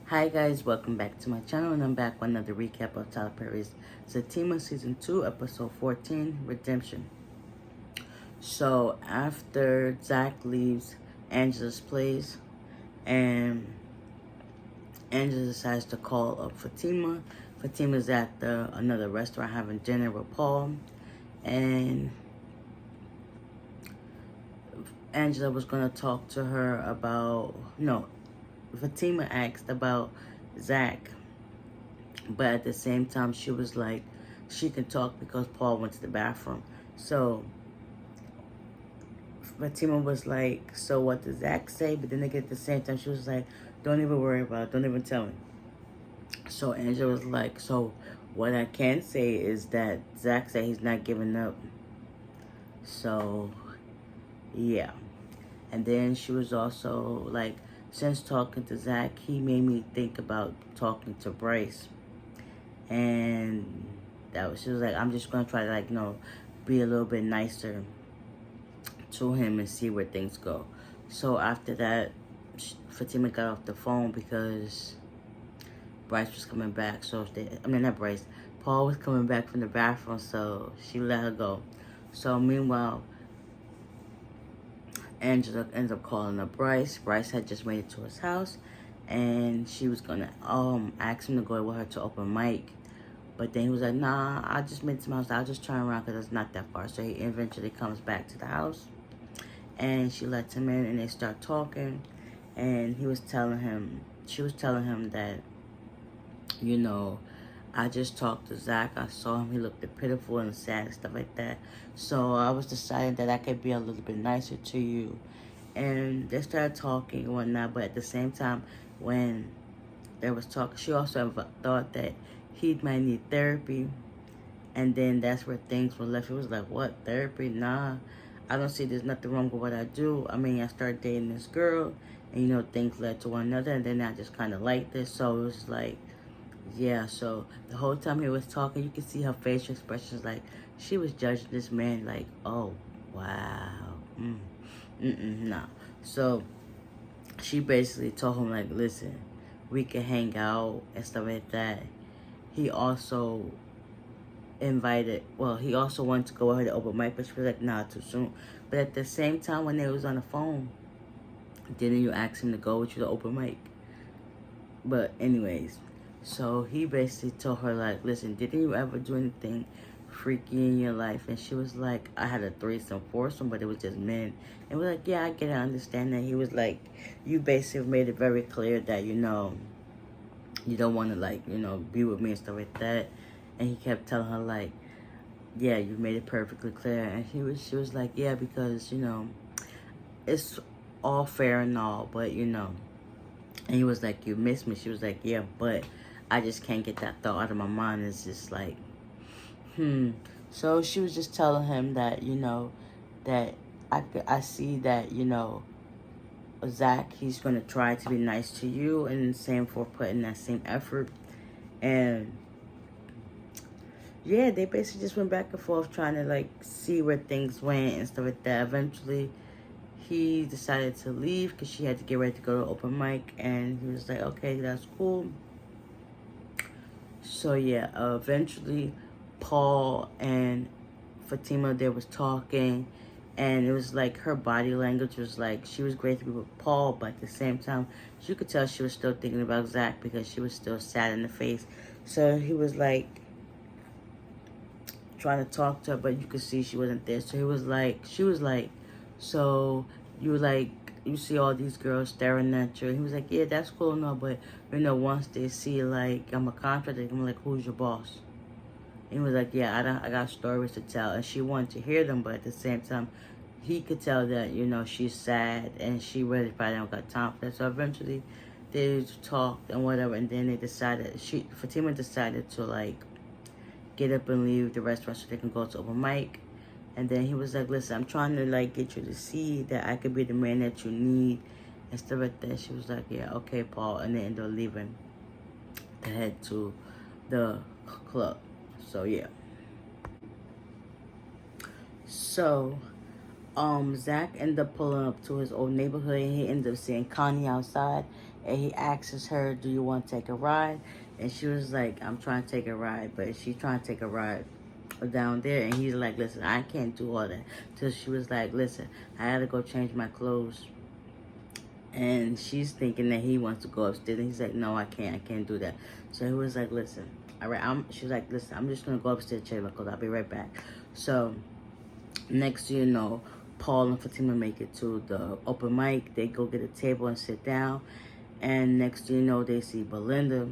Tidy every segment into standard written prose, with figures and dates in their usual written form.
Hi guys, welcome back to my channel, and I'm back with another recap of Tyler Perry's Zatima Season 2, Episode 14, Redemption. So after Zach leaves Angela's place and Angela decides to call up Fatima. Fatima's at another restaurant having dinner with Paul, and Angela was going to talk to her about, no, Fatima asked about Zach. But at the same time, she was like, she can talk because Paul went to the bathroom. So Fatima was like, so what does Zach say? But then again, at the same time, she was like, don't even worry about it. Don't even tell me. So Angela was like, so what I can say is that Zach said he's not giving up. So, yeah. And then she was also like, since talking to Zach, he made me think about talking to Bryce. And she was like, I'm just gonna try to, like, be a little bit nicer to him and see where things go. So after that, Fatima got off the phone because Bryce was coming back. So not Bryce, Paul was coming back from the bathroom, so she let her go. So meanwhile, Angela ends up calling up Bryce. Bryce had just made it to his house, and she was gonna ask him to go with her to open mic. But then he was like, nah, I just made some house. I'll just turn around because it's not that far. So he eventually comes back to the house. And she lets him in and they start talking. And she was telling him that, I just talked to Zach. I saw him. He looked pitiful and sad and stuff like that. So I was deciding that I could be a little bit nicer to you. And they started talking and whatnot. But at the same time, when there was talk, she also thought that he might need therapy. And then that's where things were left. It was like, what, therapy? Nah, I don't see there's nothing wrong with what I do. I mean, I started dating this girl, and things led to one another, and then I just kind of liked this. So it was like, yeah. So the whole time he was talking, you could see her facial expressions, like she was judging this man, like, oh wow, nah. So she basically told him, like, listen, we can hang out and stuff like that. He also he also wanted to go ahead and open mic, but she was like, nah, too soon. But at the same time, when they was on the phone, didn't you ask him to go with you to open mic? But anyways, so he basically told her, like, listen, didn't you ever do anything freaky in your life? And she was like, I had a threesome, foursome, but it was just men. And we're like, yeah, I get it, I understand that. He was like, you basically made it very clear that, you don't want to, like, be with me and stuff like that. And he kept telling her, like, yeah, you made it perfectly clear. And she was like, yeah, because, it's all fair and all, but, and he was like, you miss me. She was like, yeah, but I just can't get that thought out of my mind. It's just like, So she was just telling him that, that I see that, Zach, he's going to try to be nice to you, and same for putting that same effort. And yeah, they basically just went back and forth trying to, like, see where things went and stuff like that. Eventually, he decided to leave because she had to get ready to go to open mic, and he was like, okay, that's cool. So yeah, eventually, Paul and Fatima, they was talking, and it was like her body language was like, she was great to be with Paul, but at the same time, you could tell she was still thinking about Zach because she was still sad in the face. So he was like, trying to talk to her, but you could see she wasn't there. So she was like, so you see all these girls staring at you. And he was like, yeah, that's cool, no, but once they see, like, I'm a contractor, I'm like, who's your boss? And he was like, yeah, I got stories to tell. And she wanted to hear them, but at the same time, he could tell that, she's sad and she really probably don't got time for that. So eventually they talked and whatever, and then Fatima decided to, like, get up and leave the restaurant so they can go to open mic. And then he was like, listen, I'm trying to, like, get you to see that I could be the man that you need and stuff like that. She was like, yeah, okay, Paul. And they ended up leaving to head to the club. So yeah. So Zach ended up pulling up to his old neighborhood, and he ended up seeing Connie outside, and he asks her, "Do you want to take a ride?" And she was like, "I'm trying to take a ride," but she's trying to take a ride down there, and he's like, "Listen, I can't do all that." So she was like, "Listen, I had to go change my clothes." And she's thinking that he wants to go upstairs, and he's like, "No, I can't do that." So he was like, "Listen, all right." She was like, "Listen, I'm just gonna go upstairs and change my clothes. I'll be right back." So next thing you know, Paul and Fatima make it to the open mic. They go get a table and sit down, and next thing you know, they see Belinda,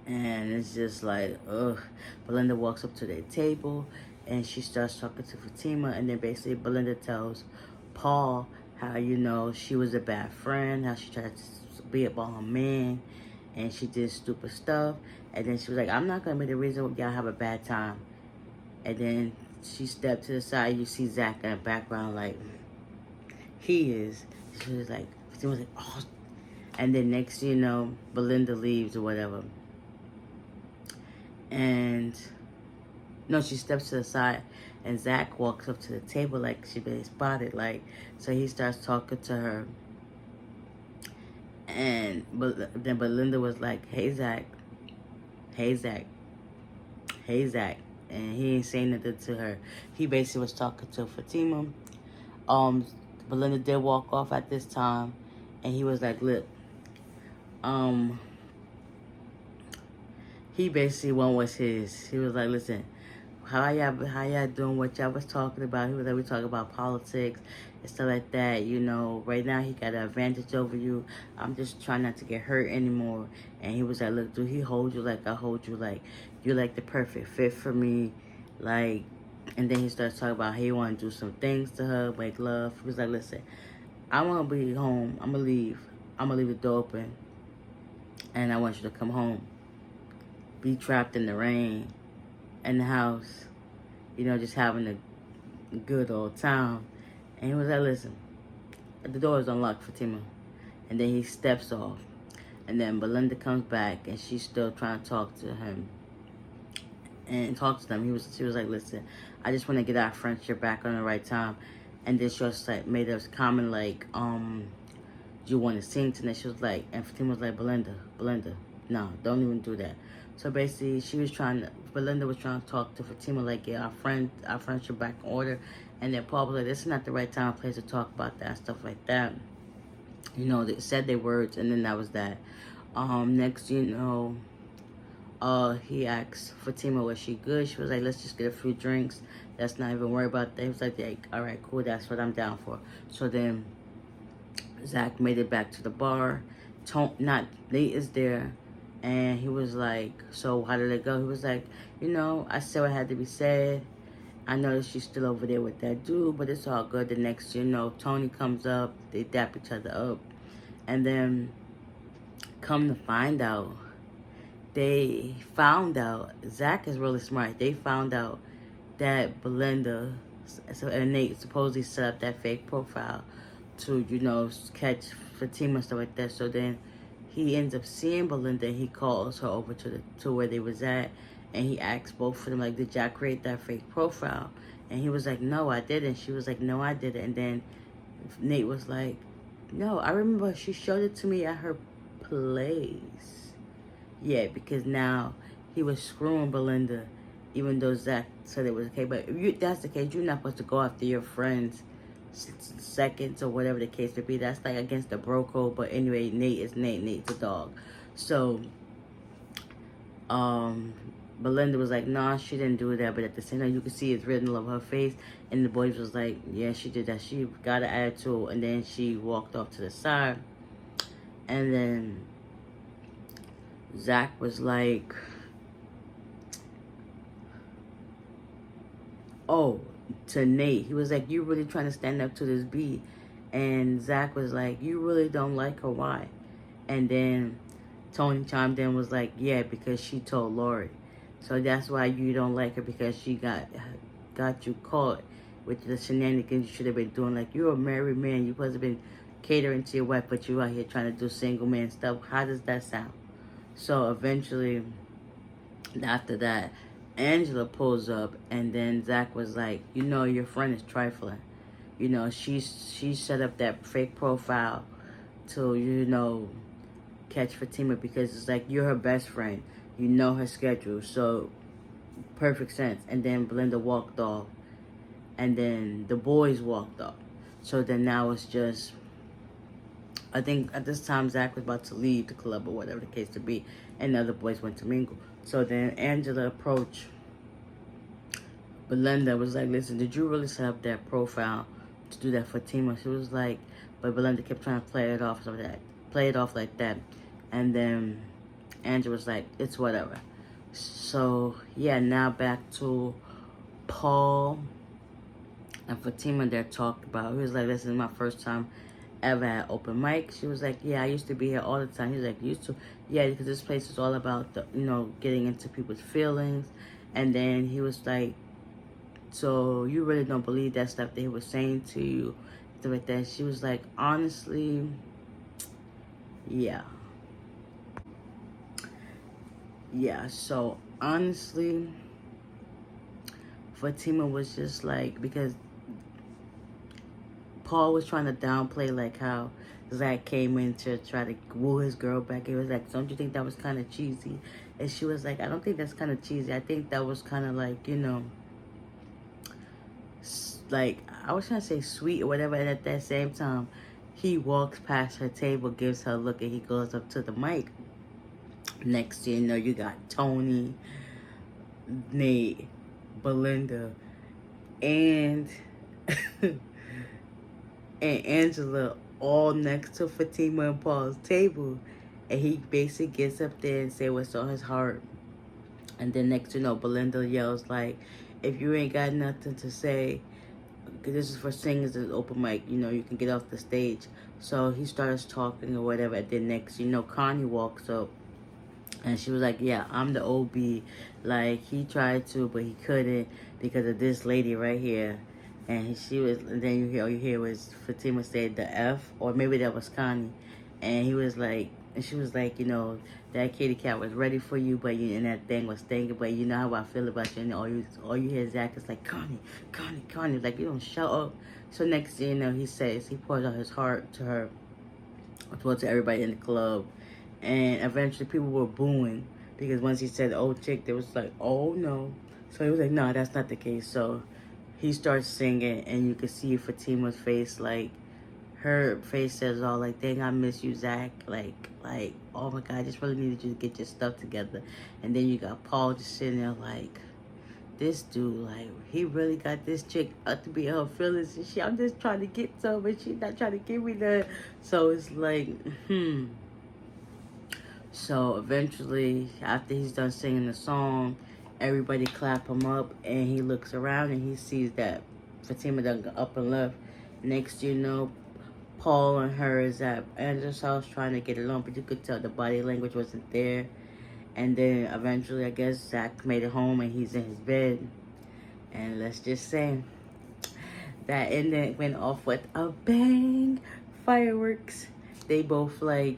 and it's just like, ugh. Belinda walks up to their table, and she starts talking to Fatima, and then basically Belinda tells Paul how, she was a bad friend, how she tried to be about her man, and she did stupid stuff, and then she was like, "I'm not going to be the reason y'all have a bad time." And then she stepped to the side, you see Zach in the background like, he is. She was like, Fatima was like, "Oh." And then next thing you know, Belinda leaves or whatever. And no, she steps to the side, and Zach walks up to the table like she been spotted, like, so he starts talking to her, and then Belinda was like, "Hey Zach, hey Zach, hey Zach," and he ain't saying nothing to her. He basically was talking to Fatima. Belinda did walk off at this time, and he was like, "Look, he basically won what's his." He was like, "Listen, how y'all doing what y'all was talking about?" He was like, "We talking about politics and stuff like that. Right now he got an advantage over you. I'm just trying not to get hurt anymore." And he was like, "Look, do he hold you like I hold you? Like, you're like the perfect fit for me. Like," and then he starts talking about how he want to do some things to her, make love. He was like, "Listen, I want to be home. I'm going to leave. I'm going to leave the door open. And I want you to come home. Be trapped in the rain, in the house, just having a good old time." And he was like, "Listen, the door is unlocked, Fatima." And then he steps off. And then Belinda comes back, and she's still trying to talk to him and talk to them. She was like, "Listen, I just want to get our friendship back on the right time." And then she was like, made a comment like, "Do you want to sing tonight?" She was like, and Fatima was like, Belinda, no, don't even do that." So basically, Belinda was trying to talk to Fatima like, "Yeah, our friendship back in order." And then Paul was like, "This is not the right time or place to talk about that," stuff like that. They said their words, and then that was that. Next, he asked Fatima, was she good? She was like, "Let's just get a few drinks. Let's not even worry about that." He was like, "All right, cool, that's what I'm down for." So then Zach made it back to the bar. Nate is there, and he was like, "So how did it go?" He was like, "I said what had to be said. I know that she's still over there with that dude, but it's all good." The next, Tony comes up. They dap each other up, and then come to find out, Zach is really smart. They found out that Belinda and Nate supposedly set up that fake profile to, catch Fatima and stuff like that. So then he ends up seeing Belinda. He calls her over to where they was at, and he asks both of them, like, "Did y'all create that fake profile?" And he was like, "No, I didn't." She was like, "No, I didn't." And then Nate was like, "No, I remember she showed it to me at her place." Yeah, because now he was screwing Belinda, even though Zach said it was okay. But if that's the case, you're not supposed to go after your friends seconds or whatever the case may be. That's like against the bro code. But anyway, Nate is Nate. Nate's a dog. So, Belinda was like, "Nah, she didn't do that." But at the same time, you could see it's written all over her face. And the boys was like, "Yeah, she did that. She got an attitude." And then she walked off to the side. And then Zach was like, to Nate, he was like, "You really trying to stand up to this beat?" And Zach was like, "You really don't like her, why?" And then Tony chimed in, was like, "Yeah, because she told Lori. So that's why you don't like her, because she got you caught with the shenanigans you should have been doing. Like, you're a married man. You supposed to have been catering to your wife, but you out here trying to do single man stuff. How does that sound?" So eventually, after that, Angela pulls up, and then Zach was like, "Your friend is trifling." you know, she set up that fake profile to, you know, catch Fatima, because it's like, you're her best friend. You know her schedule. So, perfect sense. And then Belinda walked off. And then the boys walked off. So then now it's just, I think at this time Zach was about to leave the club or whatever the case to be. And the other boys went to mingle. So then Angela approached Belinda, was like, listen, did you really set up that profile to do that for Fatima? She was like, but Belinda kept trying to play it off like that. And then Angela was like, it's whatever. So yeah, now back to Paul and Fatima. They're talked about. He was like, this is my first time ever at open mic. She was like, yeah, I used to be here all the time. He's like, used to? Yeah, because this place is all about the, you know, getting into people's feelings. And then he was like, so you really don't believe that stuff that he was saying to you, stuff like that? She was like, honestly, yeah. Yeah, so honestly, Fatima was just like, because Paul was trying to downplay like how Zach came in to try to woo his girl back. He was like, don't you think that was kind of cheesy? And she was like, I don't think that's kind of cheesy. I think that was kind of like, you know, like, I was trying to say sweet or whatever. And at that same time, he walks past her table, gives her a look, and he goes up to the mic. Next thing you know, you got Tony, Nate, Belinda, and and Angela all next to Fatima and Paul's table. And he basically gets up there and say what's on his heart. And then next you know, Belinda yells like, if you ain't got nothing to say, because this is for singers, it's open mic, you know, you can get off the stage. So he starts talking or whatever. And then next you know, Connie walks up. And she was like, yeah, I'm the OB. Like, he tried to, but he couldn't because of this lady right here. And she was, and then all you hear was Fatima said the F, or maybe that was Connie. And he was like, and she was like, you know, that kitty cat was ready for you, but you, and that thing was thinking, but you know how I feel about you. And all you hear Zach is like, Connie, Connie, Connie. Like, you don't shut up. So next thing you know, he pours out his heart to her, to everybody in the club. And eventually people were booing because once he said old chick, they was like, oh no. So he was like, no, that's not the case. So he starts singing and you can see Fatima's face, like her face says all like, dang, I miss you, Zach. Like, oh my God, I just really needed you to get your stuff together. And then you got Paul just sitting there like, this dude, like, he really got this chick up to be her feelings. And I'm just trying to get some, but she's not trying to give me that. So it's like, So eventually, after he's done singing the song, everybody clap him up, and he looks around and he sees that Fatima done got up and left. Next you know, Paul and her is at Andrew's house trying to get along, but you could tell the body language wasn't there. And then eventually, I guess Zach made it home and he's in his bed. And let's just say that ending went off with a bang, fireworks. They both like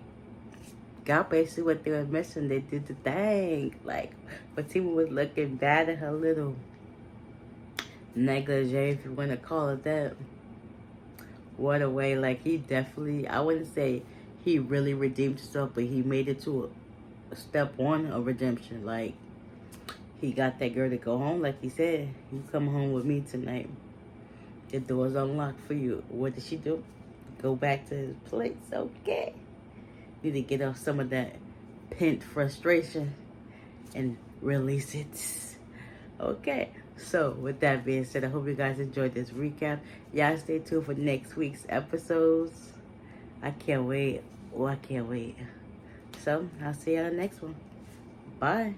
got basically what they were missing. They did the thing. Like, Fatima was looking bad at her little negligee, if you want to call it that. What a way. Like, he definitely, I wouldn't say he really redeemed himself, but he made it to a step one of redemption. Like, he got that girl to go home. Like he said, you come home with me tonight. The door's unlocked for you. What did she do? Go back to his place. Okay. Need to get off some of that pent frustration and release it. Okay, so with that being said, I hope you guys enjoyed this recap. Y'all stay tuned for next week's episodes. I can't wait. Oh, I can't wait. So I'll see you on the next one. Bye.